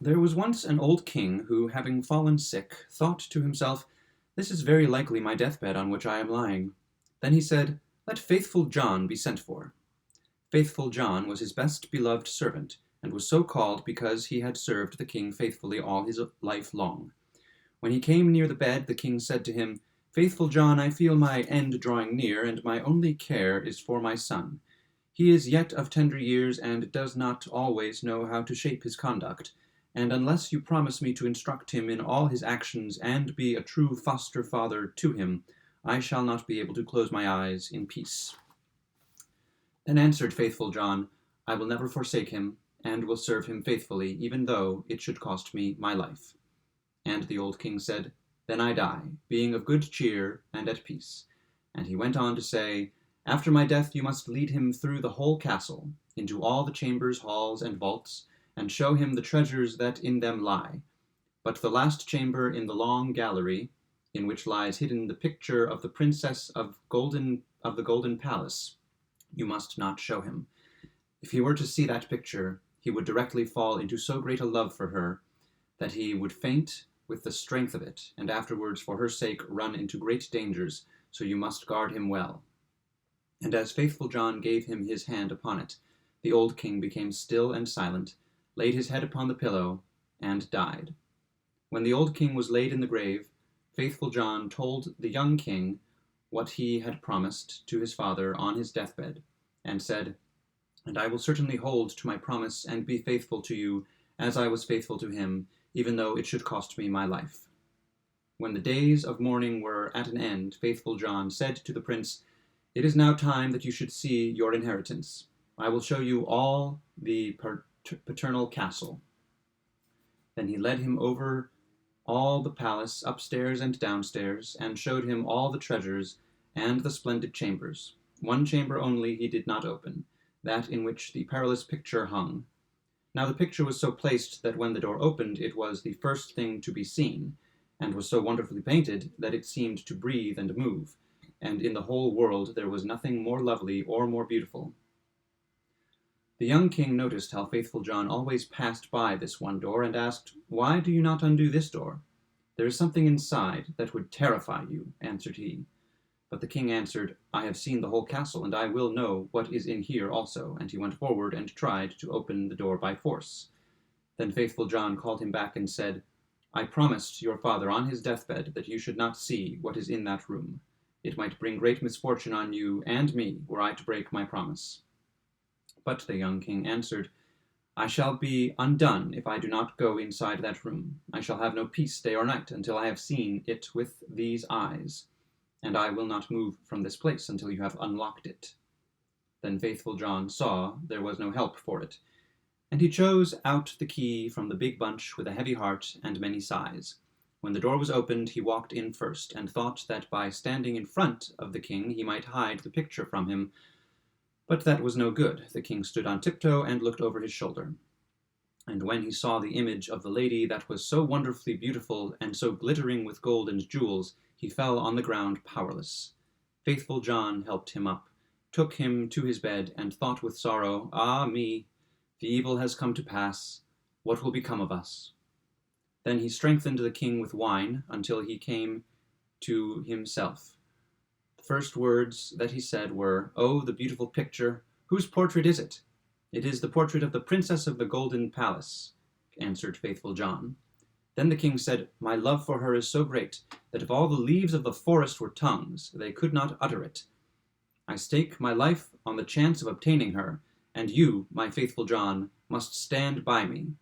There was once an old king who, having fallen sick, thought to himself, "This is very likely my deathbed on which I am lying." Then he said, "Let faithful John be sent for." Faithful John was his best beloved servant, and was so called because he had served the king faithfully all his life long. When he came near the bed, the king said to him, "Faithful John, I feel my end drawing near, and my only care is for my son. He is yet of tender years, and does not always know how to shape his conduct, and unless you promise me to instruct him in all his actions, and be a true foster father to him, I shall not be able to close my eyes in peace." Then answered faithful John, "I will never forsake him, and will serve him faithfully, even though it should cost me my life." And the old king said, "Then I die, being of good cheer and at peace." And he went on to say, "After my death you must lead him through the whole castle, into all the chambers, halls, and vaults, and show him the treasures that in them lie. But the last chamber in the long gallery, in which lies hidden the picture of the princess of the golden palace, you must not show him. If he were to see that picture, he would directly fall into so great a love for her that he would faint with the strength of it, and afterwards for her sake run into great dangers, so you must guard him well." And as faithful John gave him his hand upon it, the old king became still and silent, laid his head upon the pillow, and died. When the old king was laid in the grave, faithful John told the young king what he had promised to his father on his deathbed, and said, "And I will certainly hold to my promise and be faithful to you, as I was faithful to him, even though it should cost me my life." When the days of mourning were at an end, faithful John said to the prince, "It is now time that you should see your inheritance. I will show you all the paternal castle." Then he led him over all the palace, upstairs and downstairs, and showed him all the treasures and the splendid chambers. One chamber only he did not open, that in which the perilous picture hung. Now the picture was so placed that when the door opened it was the first thing to be seen, and was so wonderfully painted that it seemed to breathe and move, and in the whole world there was nothing more lovely or more beautiful. The young king noticed how faithful John always passed by this one door, and asked, "Why do you not undo this door?" "There is something inside that would terrify you," answered he. But the king answered, "I have seen the whole castle, and I will know what is in here also." And he went forward and tried to open the door by force. Then faithful John called him back and said, "I promised your father on his deathbed that you should not see what is in that room. It might bring great misfortune on you and me were I to break my promise." But the young king answered, "I shall be undone if I do not go inside that room. I shall have no peace day or night until I have seen it with these eyes, and I will not move from this place until you have unlocked it." Then faithful John saw there was no help for it, and he chose out the key from the big bunch with a heavy heart and many sighs. When the door was opened, he walked in first, and thought that by standing in front of the king he might hide the picture from him. But that was no good. The king stood on tiptoe and looked over his shoulder. And when he saw the image of the lady that was so wonderfully beautiful and so glittering with gold and jewels, he fell on the ground powerless. Faithful John helped him up, took him to his bed, and thought with sorrow, "Ah me, the evil has come to pass. What will become of us?" Then he strengthened the king with wine until he came to himself. The first words that he said were, "Oh, the beautiful picture! Whose portrait is it?" "It is the portrait of the princess of the golden palace," answered faithful John. Then the king said, "My love for her is so great that if all the leaves of the forest were tongues, they could not utter it. I stake my life on the chance of obtaining her, and you, my faithful John, must stand by me."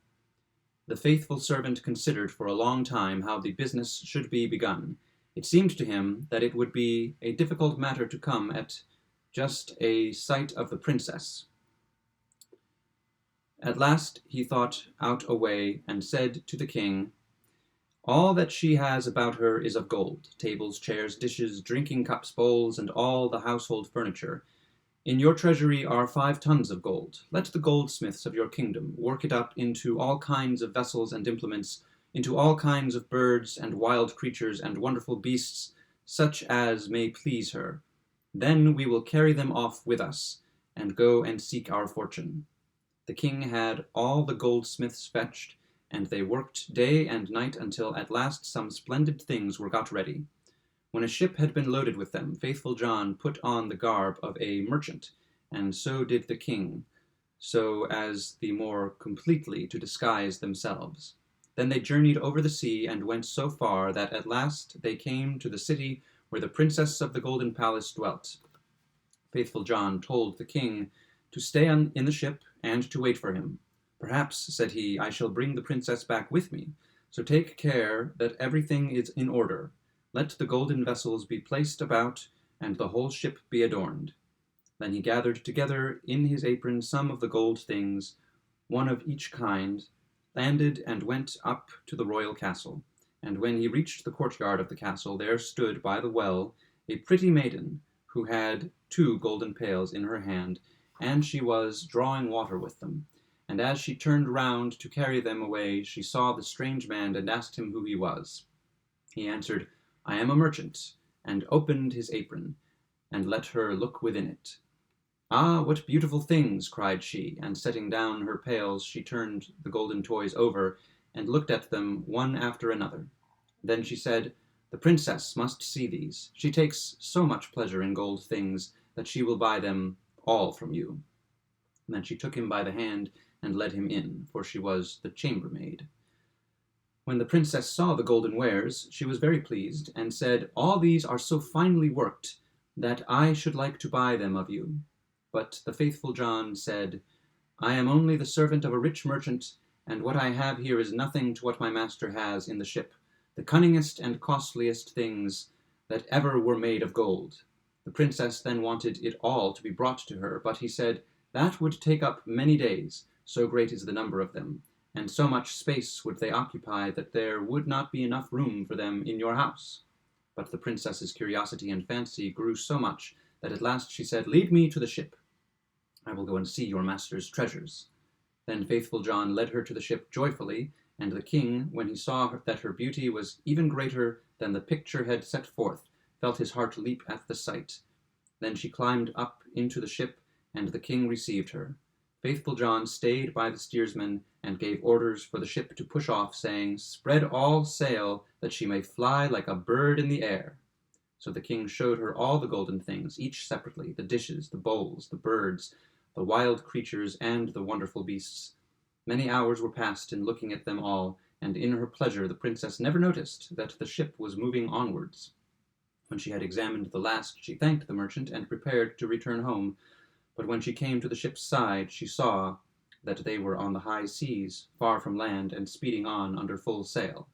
The faithful servant considered for a long time how the business should be begun. It seemed to him that it would be a difficult matter to come at just a sight of the princess. At last he thought out a way and said to the king, "All that she has about her is of gold, tables, chairs, dishes, drinking cups, bowls, and all the household furniture. In your treasury are 5 tons of gold. Let the goldsmiths of your kingdom work it up into all kinds of vessels and implements, into all kinds of birds and wild creatures and wonderful beasts, such as may please her. Then we will carry them off with us, and go and seek our fortune." The king had all the goldsmiths fetched, and they worked day and night until at last some splendid things were got ready. When a ship had been loaded with them, faithful John put on the garb of a merchant, and so did the king, so as the more completely to disguise themselves. Then they journeyed over the sea and went so far that at last they came to the city where the princess of the golden palace dwelt. Faithful John told the king to stay in the ship and to wait for him. Perhaps, said he, I shall bring the princess back with me, so take care that everything is in order. Let the golden vessels be placed about, and the whole ship be adorned. Then he gathered together in his apron some of the gold things, one of each kind, landed and went up to the royal castle. And when he reached the courtyard of the castle, there stood by the well a pretty maiden, who had 2 golden pails in her hand, and she was drawing water with them. And as she turned round to carry them away, she saw the strange man and asked him who he was. He answered, I am a merchant, and opened his apron, and let her look within it. Ah, what beautiful things, cried she, and setting down her pails, she turned the golden toys over, and looked at them one after another. Then she said, the princess must see these. She takes so much pleasure in gold things that she will buy them all from you. And then she took him by the hand and led him in, for she was the chambermaid. When the princess saw the golden wares, she was very pleased, and said, all these are so finely worked that I should like to buy them of you. But the faithful John said, I am only the servant of a rich merchant, and what I have here is nothing to what my master has in the ship, the cunningest and costliest things that ever were made of gold. The princess then wanted it all to be brought to her, but he said, that would take up many days, so great is the number of them, and so much space would they occupy that there would not be enough room for them in your house. But the princess's curiosity and fancy grew so much that at last she said, lead me to the ship. I will go and see your master's treasures. Then faithful John led her to the ship joyfully, and the king, when he saw that her beauty was even greater than the picture had set forth, felt his heart leap at the sight. Then she climbed up into the ship, and the king received her. Faithful John stayed by the steersman and gave orders for the ship to push off, saying, spread all sail, that she may fly like a bird in the air. So the king showed her all the golden things, each separately, the dishes, the bowls, the birds, the wild creatures, and the wonderful beasts. Many hours were passed in looking at them all, and in her pleasure the princess never noticed that the ship was moving onwards. When she had examined the last, she thanked the merchant and prepared to return home. But when she came to the ship's side, she saw that they were on the high seas, far from land, and speeding on under full sail.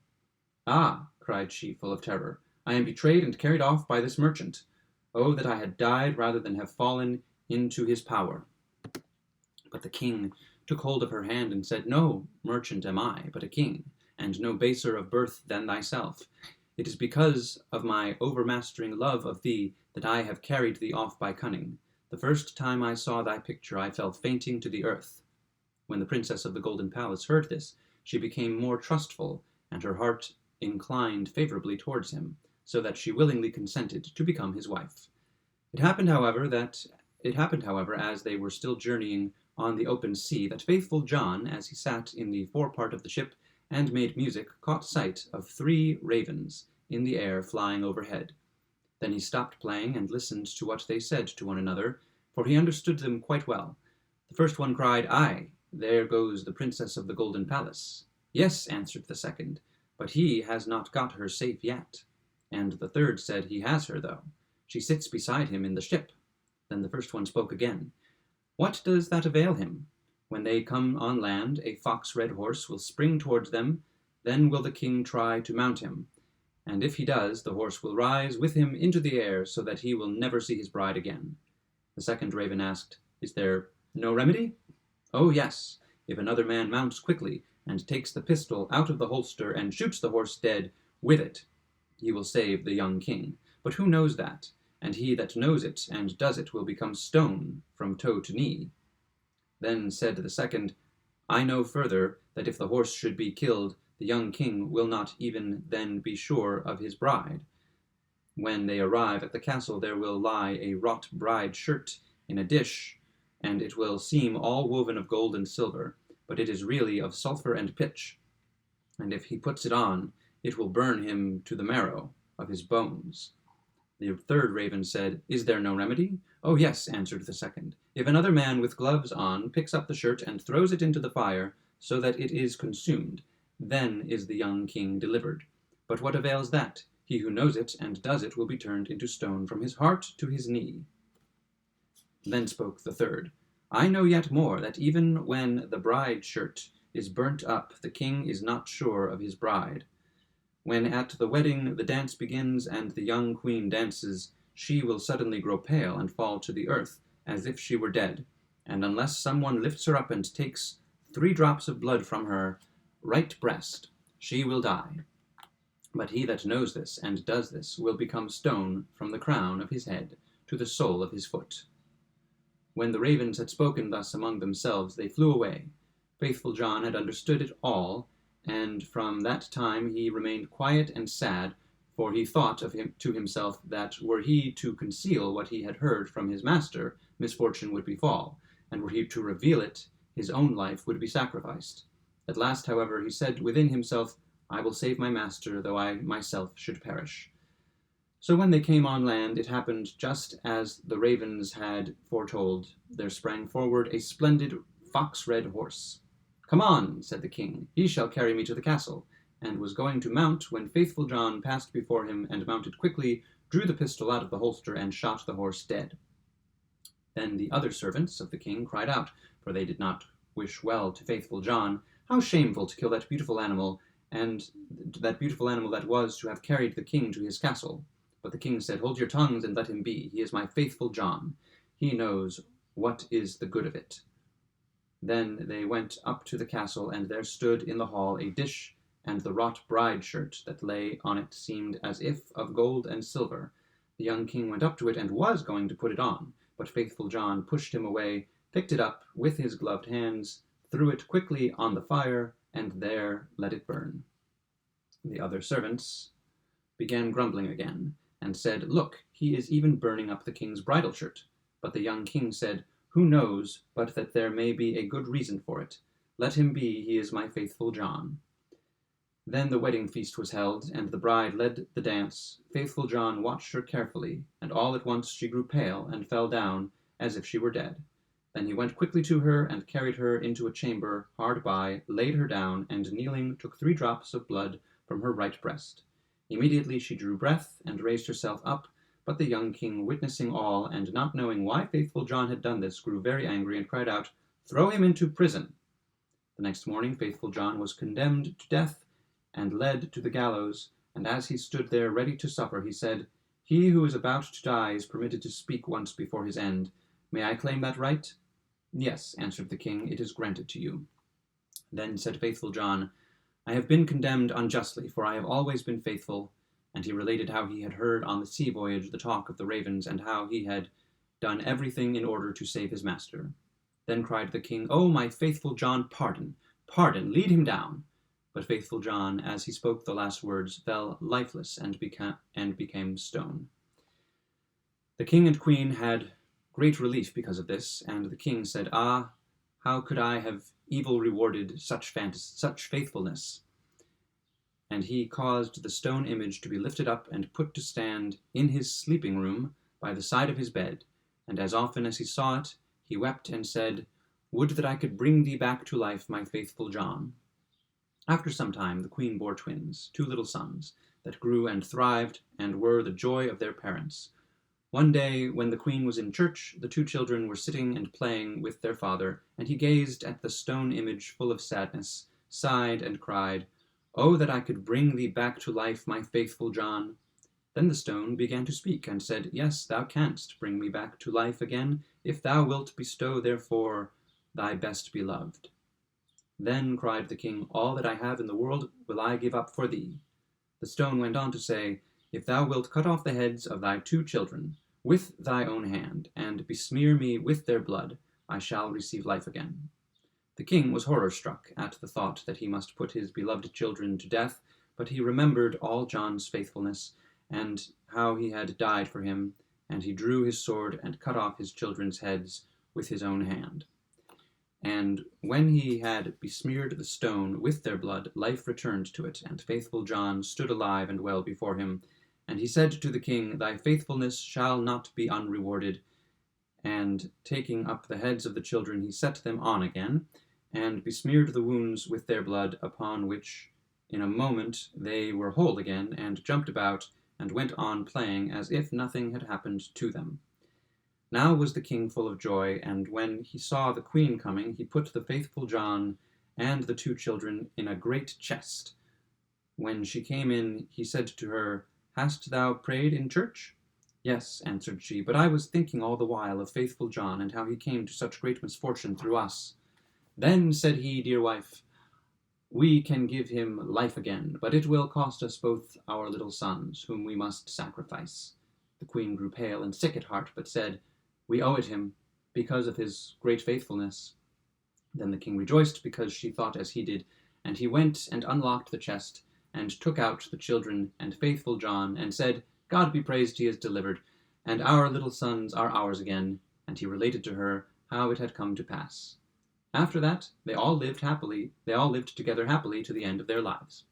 Ah, cried she, full of terror, I am betrayed and carried off by this merchant. Oh, that I had died rather than have fallen into his power. But the king took hold of her hand and said, no merchant am I, but a king, and no baser of birth than thyself. It is because of my overmastering love of thee that I have carried thee off by cunning. The first time I saw thy picture, I fell fainting to the earth. When the princess of the golden palace heard this, she became more trustful, and her heart inclined favorably towards him, so that she willingly consented to become his wife. It happened, however, as they were still journeying on the open sea, that faithful John, as he sat in the forepart of the ship and made music, caught sight of 3 ravens in the air flying overhead. Then he stopped playing and listened to what they said to one another, for he understood them quite well. The first one cried, aye, there goes the princess of the golden palace. Yes, answered the second, but he has not got her safe yet. And the third said, he has her, though. She sits beside him in the ship. Then the first one spoke again. What does that avail him? When they come on land, a fox-red horse will spring towards them. Then will the king try to mount him. And if he does, the horse will rise with him into the air, so that he will never see his bride again. The second raven asked, is there no remedy? Oh, yes, if another man mounts quickly, and takes the pistol out of the holster, and shoots the horse dead with it, he will save the young king. But who knows that? And he that knows it and does it will become stone from toe to knee. Then said the second, I know further that if the horse should be killed, the young king will not even then be sure of his bride. When they arrive at the castle, there will lie a wrought bride shirt in a dish, and it will seem all woven of gold and silver, but it is really of sulphur and pitch. and if he puts it on, it will burn him to the marrow of his bones. The third raven said, Is there no remedy? Oh, yes, answered the second. If another man with gloves on picks up the shirt and throws it into the fire, so that it is consumed, then is the young king delivered. But what avails that? He who knows it and does it will be turned into stone from his heart to his knee. Then spoke the third. I know yet more, that even when the bride shirt is burnt up, the king is not sure of his bride. When at the wedding the dance begins and the young queen dances, she will suddenly grow pale and fall to the earth, as if she were dead, and unless someone lifts her up and takes 3 drops of blood from her right breast, she will die. But he that knows this and does this will become stone from the crown of his head to the sole of his foot. When the ravens had spoken thus among themselves, they flew away. Faithful John had understood it all, and from that time he remained quiet and sad, for he thought of him to himself that were he to conceal what he had heard from his master, misfortune would befall, and were he to reveal it, his own life would be sacrificed. At last, however, he said within himself, I will save my master, though I myself should perish. So when they came on land, it happened just as the ravens had foretold. There sprang forward a splendid fox-red horse. Come on, said the king, he shall carry me to the castle, and was going to mount when Faithful John passed before him and mounted quickly, drew the pistol out of the holster, and shot the horse dead. Then the other servants of the king cried out, for they did not wish well to Faithful John, How shameful to kill that beautiful animal, and that beautiful animal that was to have carried the king to his castle. But the king said, Hold your tongues and let him be. He is my faithful John. He knows what is the good of it. Then they went up to the castle, and there stood in the hall a dish, and the wrought bride shirt that lay on it seemed as if of gold and silver. The young king went up to it and was going to put it on, but Faithful John pushed him away, picked it up with his gloved hands, threw it quickly on the fire, and there let it burn. The other servants began grumbling again, and said, Look, he is even burning up the king's bridal shirt. But the young king said, Who knows but that there may be a good reason for it? Let him be, he is my faithful John. Then the wedding feast was held, and the bride led the dance. Faithful John watched her carefully, and all at once she grew pale and fell down as if she were dead. Then he went quickly to her and carried her into a chamber hard by, laid her down, and kneeling took 3 drops of blood from her right breast. Immediately she drew breath and raised herself up, but the young king, witnessing all, and not knowing why Faithful John had done this, grew very angry and cried out, Throw him into prison. The next morning Faithful John was condemned to death and led to the gallows, and as he stood there ready to suffer, he said, He who is about to die is permitted to speak once before his end. May I claim that right? Yes, answered the king, it is granted to you. Then said Faithful John, I have been condemned unjustly, for I have always been faithful. And he related how he had heard on the sea voyage the talk of the ravens, and how he had done everything in order to save his master. Then cried the king, Oh, my faithful John, pardon, pardon, lead him down. But Faithful John, as he spoke the last words, fell lifeless and became stone. The king and queen had great relief because of this, and the king said, Ah, how could I have evil rewarded such faithfulness? And he caused the stone image to be lifted up and put to stand in his sleeping room by the side of his bed, and as often as he saw it, he wept and said, Would that I could bring thee back to life, my faithful John. After some time the queen bore twins, 2 little sons, that grew and thrived, and were the joy of their parents. One day, when the queen was in church, the 2 children were sitting and playing with their father, and he gazed at the stone image full of sadness, sighed, and cried, Oh, that I could bring thee back to life, my faithful John. Then the stone began to speak, and said, Yes, thou canst bring me back to life again, if thou wilt bestow therefore thy best beloved. Then cried the king, All that I have in the world will I give up for thee. The stone went on to say, If thou wilt cut off the heads of thy 2 children with thy own hand, and besmear me with their blood, I shall receive life again. The king was horror-struck at the thought that he must put his beloved children to death, but he remembered all John's faithfulness, and how he had died for him, and he drew his sword and cut off his children's heads with his own hand. And when he had besmeared the stone with their blood, life returned to it, and faithful John stood alive and well before him. And he said to the king, Thy faithfulness shall not be unrewarded. And taking up the heads of the children, he set them on again, and besmeared the wounds with their blood, upon which in a moment they were whole again, and jumped about, and went on playing as if nothing had happened to them. Now was the king full of joy, and when he saw the queen coming, he put the faithful John and the 2 children in a great chest. When she came in, he said to her, Hast thou prayed in church? Yes, answered she, but I was thinking all the while of faithful John, and how he came to such great misfortune through us. Then said he, Dear wife, we can give him life again, but it will cost us both our little sons, whom we must sacrifice. The queen grew pale and sick at heart, but said, We owe it him, because of his great faithfulness. Then the king rejoiced, because she thought as he did, and he went and unlocked the chest, and took out the children and faithful John, and said, God be praised, he is delivered, and our little sons are ours again. And he related to her how it had come to pass. After that, they all lived together happily to the end of their lives.